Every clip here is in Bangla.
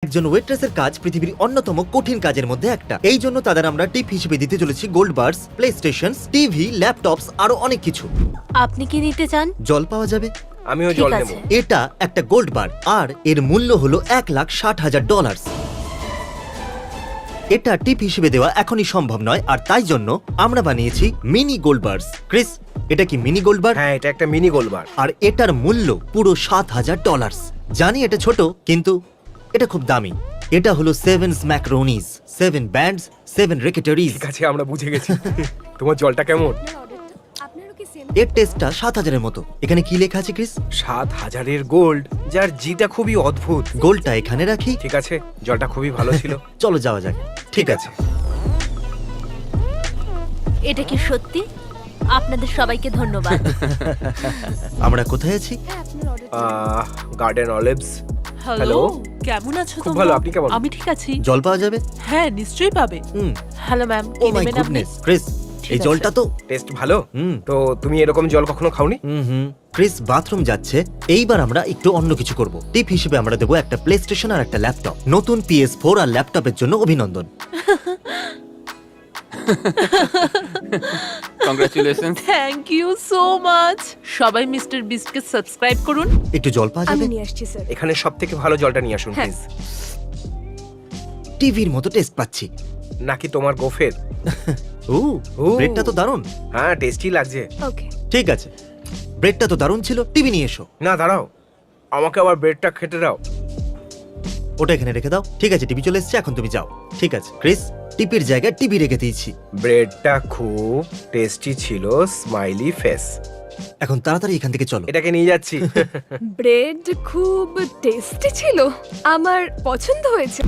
একজন ওয়েট্রেসের কাজ পৃথিবীর অন্যতম কঠিন কাজের মধ্যে একটা। এই জন্য তাদের আমরা টিপ হিসেবে দিতে চলেছি gold bars, PlayStation, TV, laptops আরো অনেক কিছু। আপনি কি নিতে চান? জল পাওয়া যাবে। আমিও ঠিক জল আছে। নেব। এটা একটা গোল্ড বার আর এর মূল্য হলো $1,60,000। এটা টিপ হিসেবে দেওয়া এখনই সম্ভব নয়, আর তাই জন্য আমরা বানিয়েছি মিনি গোল্ড বার্স। ক্রিস, এটা কি মিনি গোল্ড বার? হ্যাঁ, এটা একটা মিনি গোলবার। আর এটার মূল্য পুরো $7,000। জানি এটা ছোট, কিন্তু এটা খুব দামি। এটা হলো 7 ম্যাকারোনিজ, 7 ব্যান্ডস, 7 রেকেটারিজ। ঠিক আছে, আমরা বুঝে গেছি। তোমার জলটা কেমন? এর টেস্টটা 7,000-এর মতো। এখানে কি লেখা আছে ক্রিস? 7,000-এর গোল্ড, যার জিটা খুবই অদ্ভুত। গোল্ডটা এখানে রাখি। ঠিক আছে, জলটা খুবই ভালো ছিল। চলো যাওয়া যাক। ঠিক আছে। এটা কি সত্যি? আপনাদের সবাইকে ধন্যবাদ। আমরা কোথায় আছি? Garden olives. Hello, hello. কেমন আছো খুব তোমরা? ভালো, আপনি কেমন? আমি ঠিক আছি। জল পাওয়া যাবে? হ্যাঁ, নিশ্চয়ই পাবে। হ্যালো ম্যাম, ও কি মাই নেবেন আপনি? গুডনেস, ক্রিস, ঠিক এই আছে। জলটা তো টেস্ট ভালো। হুম। তো তুমি এরকম জল কখনো খাওনি? ক্রিস বাথরুম যাচ্ছে। এইবার আমরা একটু অন্য কিছু করব। টিপ হিসেবে আমরা দেবো একটা প্লে স্টেশন আর একটা ল্যাপটপ। নতুন PS4 আর ল্যাপটপের জন্য অভিনন্দন। Congratulation. Thank you so much. সবাই মিস্টার বিস্টকে সাবস্ক্রাইব করুন। একটু জল পাওয়া যাবে? এখানে সবথেকে ভালো জলটা নিয়ে আসুন হ্যাঁ। প্লিজ। টিভির মতো টেস্ট পাচ্ছি। নাকি তোমার গোফের? ও, ও। ব্রেডটা তো দারুণ। হ্যাঁ, টেস্টি লাগছে। ঠিক আছে, ব্রেডটা তো দারুণ ছিল। টিভি নিয়ে এসো। না, দাঁড়াও, আমাকে আবার ব্রেডটা খেতে দাও। ওটা এখানে রেখে দাও। ঠিক আছে, টিভি চলে এসেছে, এখন তুমি যাও। ঠিক আছে ক্রিস, টিপির জায়গায় টিভি রেখে দিয়েছি। ব্রেডটা খুব টেস্টি ছিল, স্মাইলি ফেস। এখন তাড়াতাড়ি এখান থেকে চলো। এটাকে নিয়ে যাচ্ছি। ব্রেড খুব টেস্টি ছিল, আমার পছন্দ হয়েছে।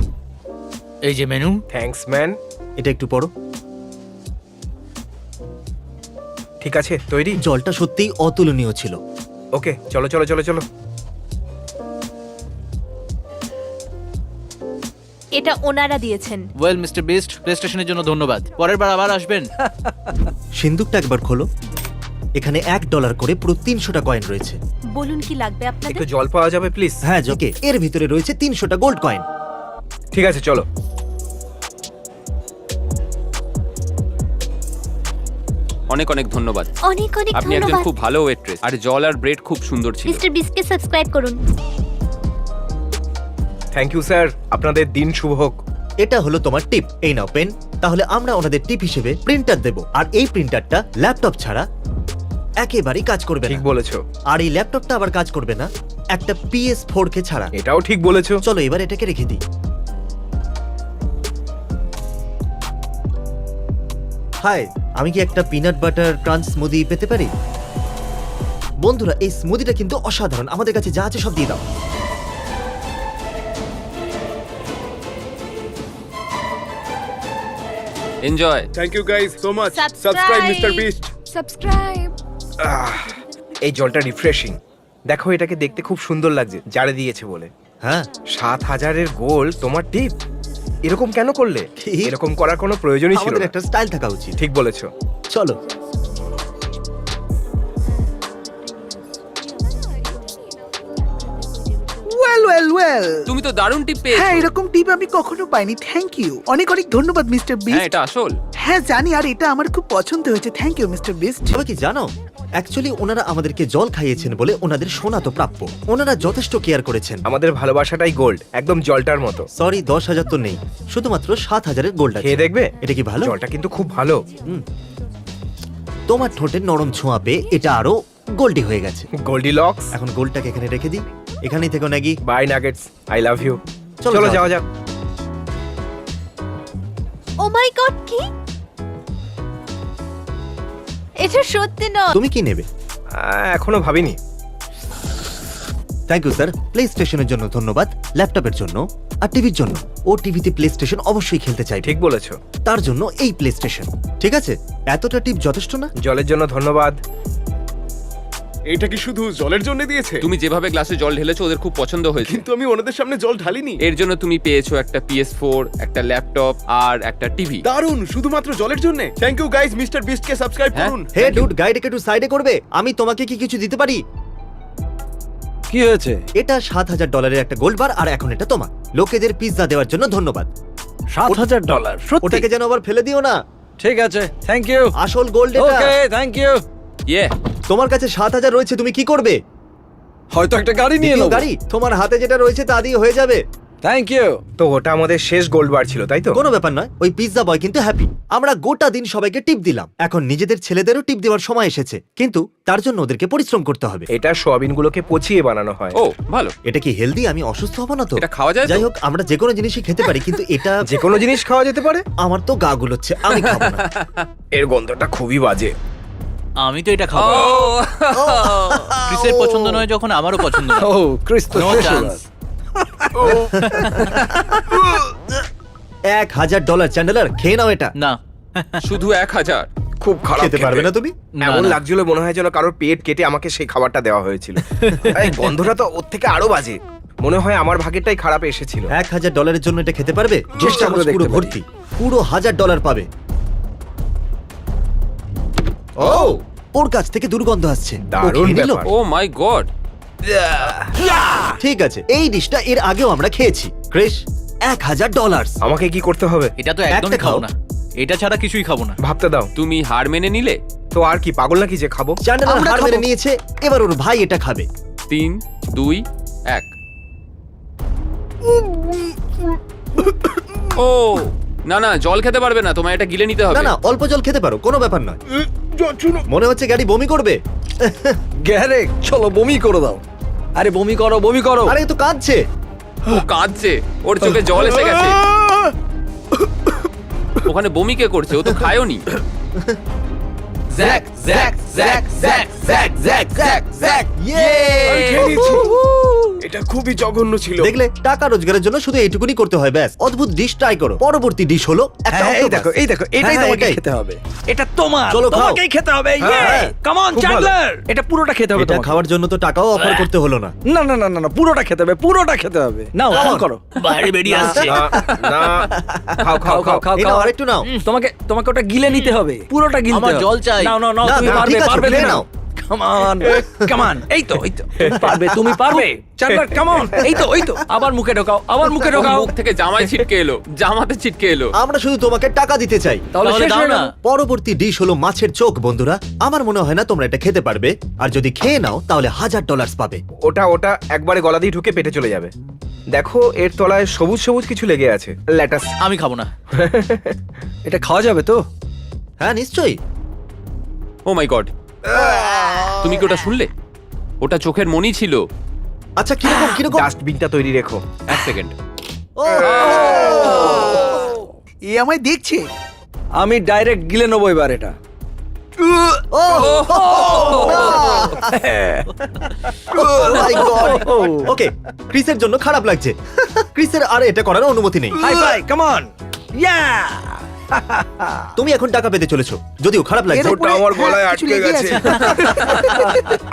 এই যে মেনু। Thanks man. এটা একটু পড়ো। ঠিক আছে, তৈরি? জলটা সত্যিই অতুলনীয় ছিল। ওকে, চলো চলো চলো চলো। এটা ওনারা দিয়েছেন। ওয়েল মিস্টার বিস্ট, প্লে স্টেশনের জন্য ধন্যবাদ। পরের বার আবার আসবেন। সিন্দুকটা একবার খোলো। এখানে $1 করে পুরো 300টা কয়েন রয়েছে। বলুন কি লাগবে আপনাদের? একটু জল পাওয়া যাবে প্লিজ? হ্যাঁ জকে, এর ভিতরে রয়েছে 300টা গোল্ড কয়েন। ঠিক আছে, চলো। অনেক অনেক ধন্যবাদ। অনেক অনেক আপনি একজন ধন্যবাদ। খুব ভালো ওয়েট্রেস, আর জল আর ব্রেড খুব সুন্দর ছিল। মিস্টার বিস্টকে সাবস্ক্রাইব করুন। থ্যাংক ইউ স্যার, আপনাদের দিন শুভ হোক। এটা হলো তোমার টিপ। এই নাও পেন। তাহলে আমরা ওনাদের টিপ হিসেবে প্রিন্টার দেব, আর এই প্রিন্টারটা ল্যাপটপ ছাড়া একেবারেই কাজ করবে ঠিক না। বলেছো। আর এই ল্যাপটপটা আবার কাজ করবে না একটা PS4 কে ছাড়া। এটাও ঠিক বলেছো। চলো এবার এটাকে রেখে দিই। হাই, আমি কি একটা পিনাট বাটার ক্রাঞ্চ স্মুদি পেতে পারি? বন্ধুরা, এই স্মুদিটা কিন্তু অসাধারণ। আমাদের কাছে যা আছে সব দিয়ে দাও। Enjoy. Thank you guys so much. Subscribe. Mr. Beast. Subscribe. এই জলটা রিফ্রেশিং। দেখো, এটাকে দেখতে খুব সুন্দর লাগছে, জারে দিয়েছে বলে। হ্যাঁ, 7,000-এর গোল্ড তোমার টিপ। এরকম কেন করলে? কি? এরকম করার কোনো প্রয়োজনই ছিল আমাদের না। একটা স্টাইল থাকা উচিত। ঠিক বলেছো। চলো। ওয়েল তুমি তো দারুণ টিপ হ্যাঁ, পেয়েছো। এরকম টিপ আমি কখনো পাইনি। থ্যাংক ইউ, অনেক অনেক ধন্যবাদ মিস্টার হ্যাঁ, বিস্ট। এটা আসল। হ্যাঁ জানি, আর এটা আমার খুব পছন্দ হয়েছে। Thank you mister Beast. তবে কি জানো, অ্যাকচুয়ালি ওনারা আমাদেরকে জল খাইয়েছেন বলে ওনাদের সোনা তো প্রাপ্য। ওনারা যথেষ্ট কেয়ার করেছেন। আমাদের ভালোবাসাটাই গোল্ড, একদম জলটার মতো। সরি, 10,000 তো নেই, শুধুমাত্র 7,000-এর গোল্ড আছে। খেয়ে দেখবে? এটা কি ভালো? জলটা কিন্তু খুব ভালো। তোমার ঠোঁটের নরম ছোঁয়া পেয়ে এটা আরো গোল্ডি হয়ে গেছে। Goldilocks. এখন গোল্ডটাকে এখানে রেখে দিই। এখানেই থেকো নাকি? Bye nuggets, I love you. চলো, চলো যাও। যাওয়া যাক। ও মাই গড, কি? এটা সত্যি নয়। তুমি কি নেবে? এখনো ভাবিনি। Thank you sir. প্লে স্টেশনের জন্য ধন্যবাদ, ল্যাপটপের জন্য আর টিভির জন্য। ও টিভিতে প্লে স্টেশন অবশ্যই খেলতে চাইবে। ঠিক বলেছো। তার জন্য এই প্লে স্টেশন। ঠিক আছে, এতটা টিপ যথেষ্ট না? জলের জন্য ধন্যবাদ। এটা কি শুধু জলের জন্য দিয়েছে? তুমি যেভাবে গ্লাসে জল ঢেলেছো ওদের খুব পছন্দ হয়েছে। কিন্তু আমি ওনাদের সামনে জল ঢালিনি। এর জন্য তুমি পেয়েছো একটা PS4, একটা ল্যাপটপ আর একটা টিভি। দারুণ, শুধুমাত্র জলের জন্য। Thank you guys, mister Beast কে সাবস্ক্রাইব হ্যাঁ। করুন। হে ডুড, গাইডকে একটু সাইডে করবে? আমি তোমাকে কি কিছু দিতে পারি? কি হয়েছে? এটা $7,000 একটা গোল্ড বার, আর এখন এটা তোমার। লোকেদের পিৎজা দেওয়ার জন্য ধন্যবাদ। $7,000 সত্যি? ওটাকে যেন আবার ফেলে দিও না। ঠিক আছে, থ্যাংক ইউ। আসল গোল্ড এটা। ওকে, থ্যাংক ইউ। ইয়ে তোমার কাছে 7,000 রয়েছে, তুমি কি করবে? হয়তো একটা গাড়ি নিয়ে দ্বিতীয় নেব। গাড়ি? তোমার হাতে যেটা রয়েছে তা দিয়ে হয়ে যাবে। Thank you. তো ওটা আমাদের শেষ গোল্ড বার ছিল, তাই তো? কোনো ব্যাপার নয়, ওই পিৎজা বয় কিন্তু হ্যাপি। আমরা গোটা দিন সবাইকে টিপ দিলাম, এখন নিজেদের ছেলেদেরও টিপ দেওয়ার সময় এসেছে, কিন্তু তার জন্য ওদেরকে পরিশ্রম করতে হবে। এটা সোয়াবিন গুলোকে পচিয়ে বানানো হয়। ও ভালো। এটা কি হেলদি? আমি অসুস্থ হব না তো? এটা খাওয়া যায় তো? যাই হোক, আমরা যে কোনো জিনিসই খেতে পারি, কিন্তু এটা যে কোনো জিনিস খাওয়া যেতে পারে। আমার তো গা গুলোচ্ছে, আমি খাবো না। এর গন্ধটা খুবই বাজে। আমি তো এটা খাবো। ক্রিসের পছন্দ নয় যখন আমারও পছন্দ নয়। ও ক্রিস তো No শেষ chance. এবার। $1,000 চ্যান্ডেলার, খেয়ে নাও এটা। না, শুধু 1000? খুব খারাপ খেতে পারবে না তুমি? না, এমন না। লাগছিল মনে হয় যেন কারোর পেট কেটে আমাকে সেই খাবারটা দেওয়া হয়েছিল। এই গন্ধটা তো ওর থেকে আরো বাজে। মনে হয় আমার ভাগেরটাই খারাপ এসেছিল। $1,000 জন্য এটা খেতে পারবে? চেষ্টা করে দেখতে পুরো পারি। ভর্তি, পুরো $1,000 পাবে। ও, ওর কাছ থেকে দুর্গন্ধ আসছে। ও দারুণ খেয়ে নিল? ব্যাপার। ও মাই গড। ঠিক আছে, এই ডিশটা এর আগেও আমরা খেয়েছি। ক্রিস, $1,000। আমাকে কি করতে হবে? এটা তো একদমই একটা খাবো খাও। না। এটা ছাড়া কিছুই খাবো না। ভাবতে দাও। তুমি হার মেনে নিলে? তো আর কি, পাগল নাকি যে খাবো? চ্যান্ডেলার আমরা হার খাবো। মেনে নিয়েছে, এবার ওর ভাই এটা খাবে। 3, 2, 1। ও না না, জল খেতে পারবে না, তোমায় এটা গিলে নিতে হবে। না না, অল্প জল খেতে পারো, কোনো ব্যাপার নয়। মনে হচ্ছে গাড়ি বমি করবে। গ্যারেক, চলো বমি করে দাও। আরে বমি করো, বমি করো। আরে এ তো কাঁদছে। ও কাঁদছে, ওর চোখে জল এসে গেছে। ওখানে বমি কে করছে? ও তো খায়ওনি। Jack Jack Jack Jack Jack Jack Jack Jack. আমি খেয়ে নিয়েছি। এটা খুবই জঘন্য ছিল। দেখলে, টাকা রোজগারের জন্য শুধু এইটুকুনি করতে হয়, ব্যাস। অদ্ভুত ডিশ ট্রাই করো। পরবর্তী ডিশ হলো একটা হ্যাঁ, এই octopus। দেখো, এই দেখো, এটাই হ্যাঁ, তোমাকে এটাই। খেতে হবে। এটা তোমার, চলো খাও। তোমাকেই খেতে হবে। হ্যাঁ, কাম অন খুব ভালো। চ্যান্ডলার, এটা পুরোটা খেতে হবে এটা তোমাকে। খাওয়ার জন্য তো টাকাও অফার করতে হলো না। না না না না না, পুরোটা খেতে হবে, পুরোটা খেতে হবে। নাও, Come শুরু on. করো। বাইরে বেরিয়ে আসছে। না না, খাও খাও খাও। এই নাও, আরেকটু নাও। তোমাকে ওটা গিলে নিতে হবে, পুরোটা গিলতে আমার হবে। জল চাই। নাও নাও নাও, না, তুমি না, পারবে, ঠিক আছে, পারবে, গিলে নাও। নাও। কাম অন, কাম অন। এই তো, এই তো, তুমি পারবে, তুমি পারবে। Chandler, come on. এই তো, এই তো। আবার মুখে ঢোকাও, আবার মুখে ওর ঢোকাও। মুখ থেকে জামাই ছিটকে এলো, জামাতে ছিটকে এলো। আমরা শুধু তোমাকে টাকা দিতে চাই। তাহলে তাহলে শেষ দাও হয়ে না। গেল। পরবর্তী ডিশ হলো মাছের চোখ। বন্ধুরা, আমার মনে হয় না তোমরা এটা খেতে পারবে, আর যদি খেয়ে নাও তাহলে $1,000 পাবে। ওটা একবারে গলা দিয়ে ঢুকে পেটে চলে যাবে। দেখো, এর তলায় সবুজ সবুজ কিছু লেগে আছে। ল্যাটাস। আমি খাবো না। এটা খাওয়া যাবে তো? হ্যাঁ, নিশ্চয়ই। ও মাই গড, তুমি কি ওটা শুনলে? ওটা চোখের মনি ছিল। আচ্ছা, কিরকম কিরকম? ডাস্টবিনটা তৈরি রেখো। 1 সেকেন্ড। ও, এ আমায় দেখছে। আমি ডাইরেক্ট গিলে নেবো এবার এটা। ও, my God! ওকে, ক্রিসের জন্য খারাপ লাগছে। ক্রিসের আর এটা করার অনুমতি নেই। Hi fi, come on. Yeah! তুমি এখন টাকা পেতে চলেছো, যদিও খারাপ লাগছে। এর উপরে- আমার গলায় হ্যাঁ, কিছু আটকে লেগে গেছে। আছে।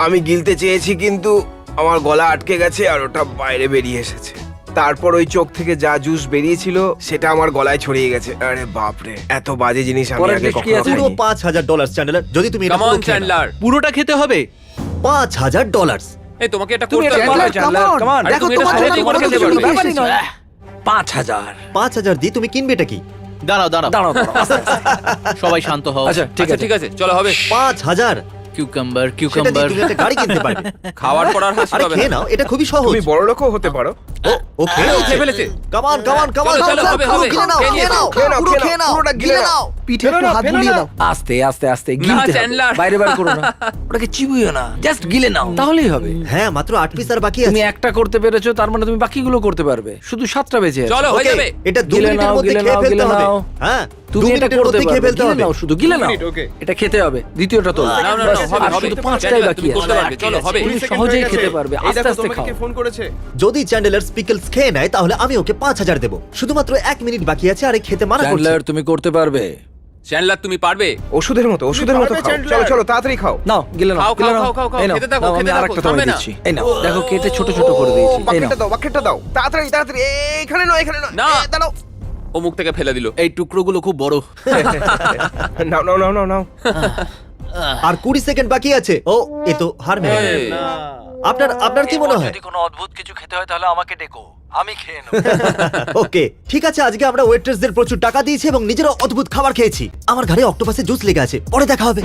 আমি গিলতে চেয়েছি, কিন্তু আমার গলা আটকে গেছে আর ওটা বাইরে বেরিয়ে এসেছে। তারপর ওই চোখ থেকে যা জুস বেরিয়েছিল সেটা আমার গলায় ছড়িয়ে গেছে। আরে বাপরে, এত বাজে জিনিস আমি পরের আগে dish কি কখনো আছে? পুরো খাইনি। $5,000 চ্যান্ডেলার, যদি তুমি এটা কাম পুরো অন খেয়ে নাও। চ্যান্ডলার। পুরোটা খেতে হবে। $5,000। এই তোমাকে এটা তুমি করতে এটা হবে। পারো, Chandler, Chandler, come on. come on। আরে দেখো, তুমি এটা তোমার সাথে জন্য তোমার কোনো খেতে কিছু পারবে। ব্যাপারই নয়। 5,000। 5,000 দিয়ে তুমি কিনবে এটা কি? দাঁড়াও দাঁড়াও, দাঁড়াও, দাঁড়াও, আস্তে, আস্তে। সবাই শান্ত হও। আচ্ছা, ঠিক আচ্ছা আছে। ঠিক আছে, চলো হবে। 5,000। কিউকাম্বার, সেটা দিয়ে কিউকাম্বার। তুমি একটা গাড়ি কিনতে পারবে। খাওয়ার পর আর হাসি আরে পাবে খেয়ে না। নাও, এটা খুবই সহজ। তুমি বড় লোকও হতে পারো। ও খেয়ে ও খেয়ে ফেলেছে। Come on come on come on. চলো, চলো, হবে, হবে। খেয়ে নাও, খেয়ে খেয়ে নাও, খেয়ে নাও, পুরো খেয়ে খেয়ে নাও, নাও, পুরোটা গিলে নাও। পিঠে একটু হাত বুলিয়ে দাও। আস্তে আস্তে আস্তে গিলতে হবে। চ্যান্ডলার। বাইরে বাইরে করো না। ওটাকে চিবুইও না, জাস্ট গিলে নাও, তাহলেই হবে। হ্যাঁ, মাত্র 8 পিস আর বাকি তুমি আছে। একটা করতে পেরেছো, তার মানে তুমি বাকিগুলো করতে পারবে। শুধু 7টা বেঁচে আছে। চলো হয়ে ওকে, যাবে। এটা 2 গিলে মিনিটের নাও, মধ্যে গিলে খেয়ে নাও, ফেলতে গিলে হবে। নাও। হ্যাঁ, 2 তুমি এটা মিনিটের করতে মধ্যে খেয়ে পারবে। ফেলতে গিলে হবে। নাও, শুধু গিলে নাও। Minute, okay. এটা খেতে হবে। দ্বিতীয়টা তো না, না, না, হবে, হবে। শুধু 5টাই চ্যান্ডলার, বাকি তুমি আছে। করতে পারবে, চলো, হবে। তুমি সহজেই খেতে পারবে। এই আস্তে দেখো, আস্তে তোমাকে খাও। কে ফোন করেছে? যদি চ্যান্ডেলার পিকলস খেয়ে নেয় তাহলে আমি ওকে 5,000 দেব। শুধুমাত্র 1 মিনিট বাকি আছে, আর এই খেতে মানা করছে। চ্যান্ডলার, তুমি করতে পারবে। চ্যান্ডলার তুমি পারবে। ওষুধের মতো পারবে, খাও। চ্যান্ডলার। চলো চলো, তাড়াতাড়ি খাও। নাও, গিলে নাও, খাও, গিলে খাও, নাও। খাও, খাও, খাও। এই নাও, খেতে থাকো, নাও, খেতে আমি থাকো, আরেকটা তোমায় থামবে না। দিচ্ছি। এই নাও, দেখো কেটে ছোট ছোট করে দিয়েছি। এই নাও। বাকেটটা দাও, বাকেটটা দাও। তাড়াতাড়ি তাড়াতাড়ি, এখানে নাও, এখানে নাও। না। দাঁড়াও। ও মুখ থেকে ফেলে দিল। এই টুকরোগুলো খুব বড়। নাও নাও নাও নাও নাও। আর 20 সেকেন্ড বাকি আছে। ও, এ তো হার মেনে এই। নিল। আপনার আপনার কি মনে হয়? যদি কোনো অদ্ভুত কিছু খেতে হয় তাহলে আমাকে ডেকো, আমি খেয়ে নেব। ওকে ঠিক আছে, আজকে আমরা ওয়েট্রেসদের প্রচুর টাকা দিয়েছি এবং নিজেরা অদ্ভুত খাবার খেয়েছি। আমার ঘরে অক্টোপাসের জুস লেগে আছে, পরে দেখা হবে।